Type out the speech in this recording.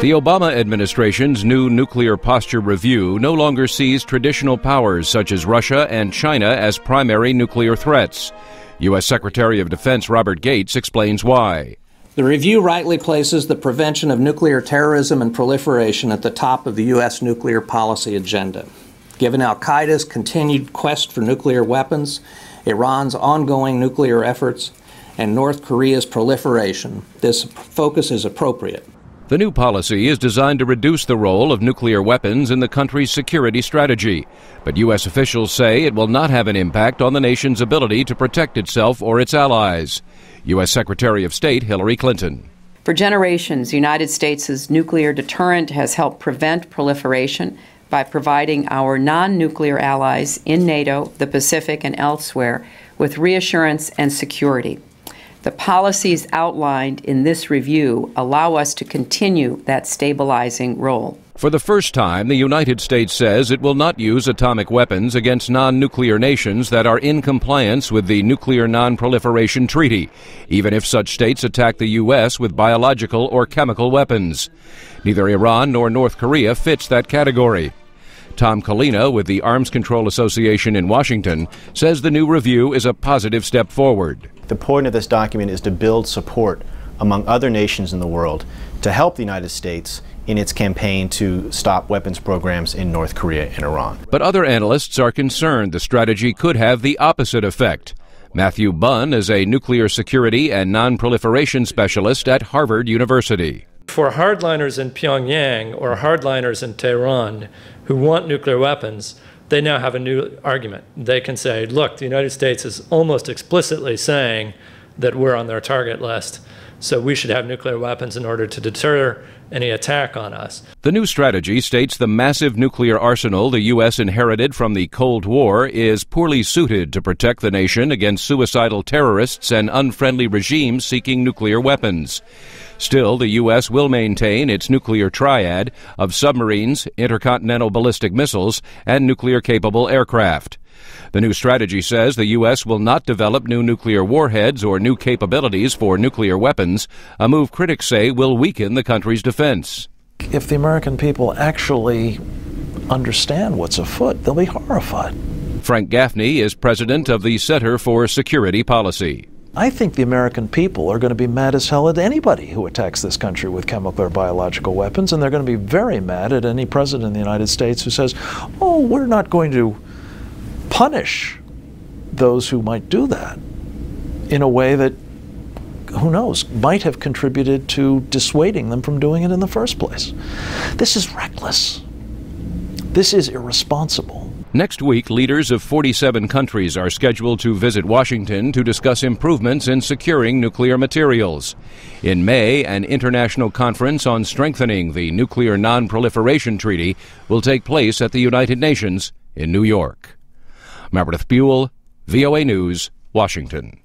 The Obama administration's new nuclear posture review no longer sees traditional powers such as Russia and China as primary nuclear threats. U.S. Secretary of Defense Robert Gates explains why. The review rightly places the prevention of nuclear terrorism and proliferation at the top of the U.S. nuclear policy agenda. Given al-Qaeda's continued quest for nuclear weapons, Iran's ongoing nuclear efforts, and North Korea's proliferation, this focus is appropriate. The new policy is designed to reduce the role of nuclear weapons in the country's security strategy. But U.S. officials say it will not have an impact on the nation's ability to protect itself or its allies. U.S. Secretary of State Hillary Clinton. For generations, the United States' nuclear deterrent has helped prevent proliferation by providing our non-nuclear allies in NATO, the Pacific, and elsewhere with reassurance and security. The policies outlined in this review allow us to continue that stabilizing role. For the first time, the United States says it will not use atomic weapons against non-nuclear nations that are in compliance with the Nuclear Non-Proliferation Treaty, even if such states attack the U.S. with biological or chemical weapons. Neither Iran nor North Korea fits that category. Tom Colina with the Arms Control Association in Washington says the new review is a positive step forward. The point of this document is to build support among other nations in the world to help the United States in its campaign to stop weapons programs in North Korea and Iran. But other analysts are concerned the strategy could have the opposite effect. Matthew Bunn is a nuclear security and non-proliferation specialist at Harvard University. For hardliners in Pyongyang or hardliners in Tehran who want nuclear weapons, they now have a new argument. They can say, look, the United States is almost explicitly saying that we're on their target list, so we should have nuclear weapons in order to deter any attack on us. The new strategy states the massive nuclear arsenal the U.S. inherited from the Cold War is poorly suited to protect the nation against suicidal terrorists and unfriendly regimes seeking nuclear weapons. Still, the U.S. will maintain its nuclear triad of submarines, intercontinental ballistic missiles, and nuclear-capable aircraft. The new strategy says the U.S. will not develop new nuclear warheads or new capabilities for nuclear weapons, a move critics say will weaken the country's defense. If the American people actually understand what's afoot, they'll be horrified. Frank Gaffney is president of the Center for Security Policy. I think the American people are going to be mad as hell at anybody who attacks this country with chemical or biological weapons, and they're going to be very mad at any president in the United States who says, oh, we're not going to punish those who might do that in a way that, who knows, might have contributed to dissuading them from doing it in the first place. This is reckless. This is irresponsible. Next week, leaders of 47 countries are scheduled to visit Washington to discuss improvements in securing nuclear materials. In May, an international conference on strengthening the Nuclear Non-Proliferation Treaty will take place at the United Nations in New York. Meredith Buel, VOA News, Washington.